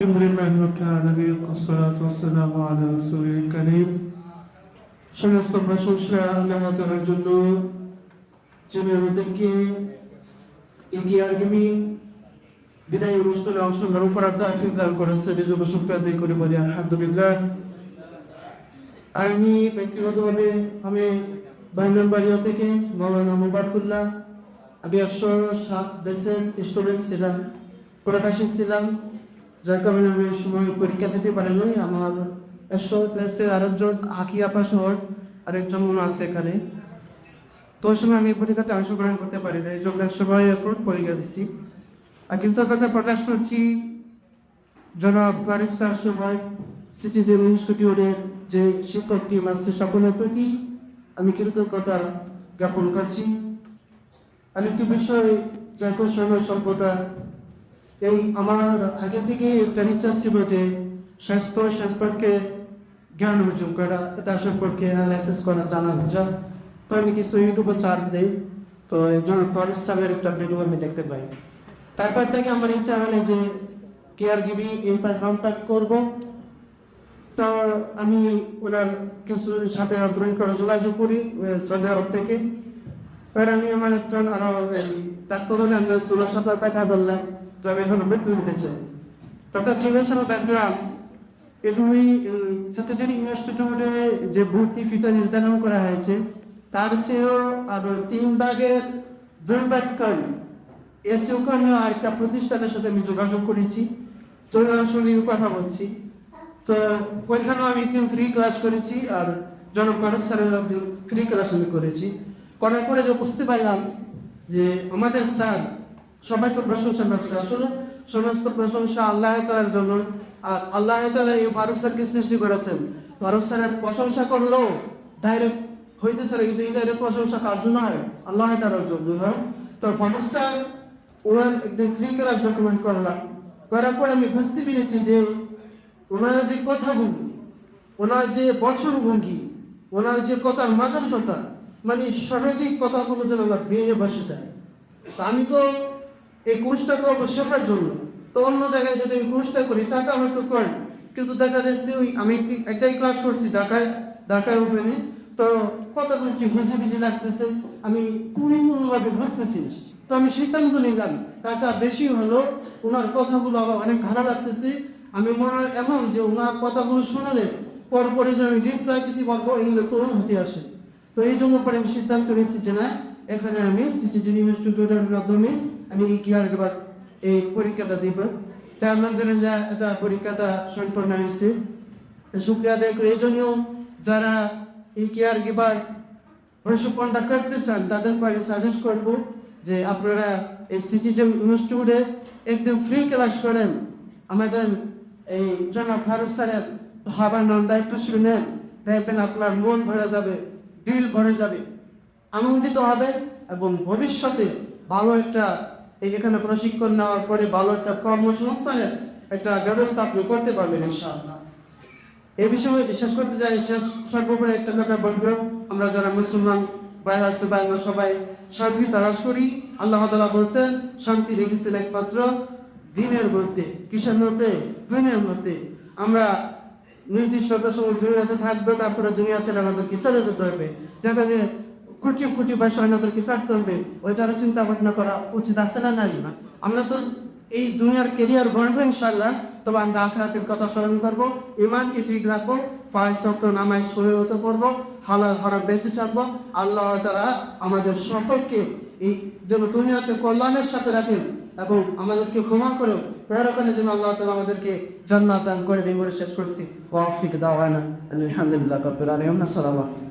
الحمد لله رب العالمين والصلاة والسلام على رسوله الكريم সমস্ত প্রশংসা আল্লাহ তাআলার জন্য যিনি আমাদেরকে এগিয়ে আগামী বিদায় অনুষ্ঠানে অংশগ্রহণ করার তৌফিক দান করেছেন এই জন্য শুকরিয়া আদায় করে বলি আলহামদুলিল্লাহ। আমি ব্যক্তিগতভাবে আমি বাইনামবাড়িয়া থেকে মাওলানা মুবারকুল্লাহ আমি 107 ব্যাচের স্টুডেন্ট ছিলাম, প্রকাশী ছিলাম, যার কারণে আমি সময় পরীক্ষা দিতে পারিনি। আমার 100 ব্যাচের আরেকজন আঁকি আপা শহর আরেকজন আছে এখানে, তো ওই সময় আমি পরীক্ষাতে অংশগ্রহণ করতে পারি না, এই জন্য এক সময় পরীক্ষা দিচ্ছি। আর কিন্তু কথা প্রকাশ করছি জনাব ফারুক স্যার সময় সিটিজেন ইনস্টিটিউটের যে শিক্ষক টিম আছে সকলের প্রতি আমি কৃতজ্ঞতা জ্ঞাপন করছি। আরেকটি বিষয় জাতীয় সময় সভ্যতা, এই আমার আগে থেকে একটা ইচ্ছা ছিল যে স্বাস্থ্য সম্পর্কে জ্ঞান অর্জন করা, এটা সম্পর্কে অ্যানালাইসিস করা, জানা বোঝা। তো আমি কিছু ইউটিউবে চার্জ দিই, তো এই জন্য ফারুক স্যারের একটা ভিডিও আমি দেখতে পাই। তারপর থেকে আমার ইচ্ছা হলো যে কেয়ার গিভি এই প্ল্যাটফর্মটা করবো। তো আমি ওনার কিছু সাথে আগ্রহী করে যোগাযোগ করি সৌদি আরব থেকে। এবার আমি আমার একজন আরো ডাক্তার হলে আমরা 16 সপ্তাহ কথা বললাম, তো আমি এখন মৃত্যু নিতে চাই। তখন চিকিৎসা ব্যাকগ্রাউন্ড এভাবে সিটিজেন ইনস্টিটিউটে যে ভর্তি ফিটা নির্ধারণ করা হয়েছে তার চেয়েও আরো 3 ভাগের 2 ভাগ কম, এর চেয়েও কম আর একটা প্রতিষ্ঠানের সাথে আমি যোগাযোগ করেছি, তো আসলে কথা বলছি। তো ওইখানেও আমি 3 ফ্রি ক্লাস করেছি, আর জনাব ফারুক স্যারের ফ্রি ক্লাস আমি করেছি। করার পরে যে বুঝতে পারলাম যে আমাদের স্যার সবাই তো প্রশংসা করছে, আসলে সমস্ত প্রশংসা আল্লাহ তাআলার জন্য। আর আল্লাহ তাআলা এই ফারুক স্যারকে সৃষ্টি করেছেন, ফারুক স্যারের প্রশংসা করলেও ডাইরেক্ট হইতেছে না, কিন্তু ইনডাইরেক্ট প্রশংসা কার জন্য হয়? আল্লাহ তাআলার জন্য হয়। তো ফারুক স্যার ওনার একদিন ফ্রি ক্লাস ডকুমেন্ট করলাম, করার পরে আমি বুঝতে পেরেছি যে ওনার যে কথাগুলো, ওনার যে বচনভঙ্গি, ওনার যে কথার মাদকতা, মানে সহজেই কথাগুলো যেন আমার ব্রেনে বসে যায়। তো আমি তো এই কোর্সটা করবো শেখার জন্য, তো অন্য জায়গায় যদি আমি কোর্সটা করি টাকা হয়তো করি, কিন্তু দেখা যাচ্ছে ওই আমি একটাই ক্লাস করছি ঢাকায় ওপেনে, তো কথাগুলো একটু ভিজে লাগতেছে, আমি পরিপূর্ণভাবে বুঝতেছি। তো আমি সিদ্ধান্ত নিলাম টাকা বেশি হলো, ওনার কথাগুলো আবার অনেক ভালো লাগতেছে। আমি মনে হয় এমন যে ওনার কথাগুলো শোনালে পরপরে যে আমি রিপ্লাই দিতে পারবো, এগুলো তো হতে আসে। তো এই জন্য পরে আমি সিদ্ধান্ত নিচ্ছি যে না, এখানে আমি সিটিজেন ইনস্টিটিউটের মাধ্যমে আমি এই কেয়ার গিভার এই পরীক্ষাটা দিব। তাই আলহামদুলিল্লাহ এটা পরীক্ষাটা সম্পন্ন হয়েছে, শুক্রিয়া আদায় করি। এই জন্য যারা এই কেয়ার গিভার প্রশিক্ষণটা করতে চান তাদের পরে সাজেস্ট করবো যে আপনারা এই সিটিজেন ইনস্টিটিউটে একদম ফ্রি ক্লাস করেন। আমাদের এই জনাব ফারুক স্যারের ভাবা নন্দা একটু শুনেন, দেখবেন আপনার মন ভরে যাবে, দিল ভরে যাবে, আনন্দিত হবে, এবং ভবিষ্যতে ভালো একটা এখানে প্রশিক্ষণ নেওয়ার পরে ভালো একটা কর্মসংস্থানের একটা ব্যবস্থা আপনি করতে পারবেন ইনশাআল্লাহ। এই বিষয়ে বিশ্বাস করতে যাই, সর্বোপরি একটা কথা বলবো, আমরা যারা মুসলমান ভাই আছে বা আমরা সবাই শান্তি তালাশ করি। আল্লাহ তাআলা বলছেন শান্তি রেখেছেন একমাত্র দিনের মধ্যে। কিসের মধ্যে? দিনের মধ্যে। আমরা নির্দিষ্ট সময় দুনিয়াতে থাকবে, তারপরে দুনিয়া ছেড়ে আমাদেরকে চলে যেতে হবে, যেখানে কোটি কোটি পয়সা আমাদেরকে থাকতে হবে, ওইটারও চিন্তা ভাবনা করা উচিত আছে না নাই? আমরা তো এই দুনিয়ার কেরিয়ার গড়বো ইনশাআল্লাহ, তবে আমরা আখিরাতের কথা স্মরণ করবো, ইমানকে ঠিক রাখবো, 5 ওয়াক্ত নামাজ শরীর হতে পড়বো, হালাল হারাম বেঁচে থাকবো। আল্লাহ তাআলা আমাদের সকলকে এই যেন দুনিয়াতে কল্যাণের সাথে রাখেন এবং আমাদেরকে ক্ষমা করে পরকালে যেন আল্লাহ তাআলা আমাদেরকে জান্নাত দান করে দেন। শেষ করছি, ওয়া আফিক দাওয়ানা আলহামদুলিল্লাহি রাব্বিল আলামিন। আসসালামু আলাইকুম।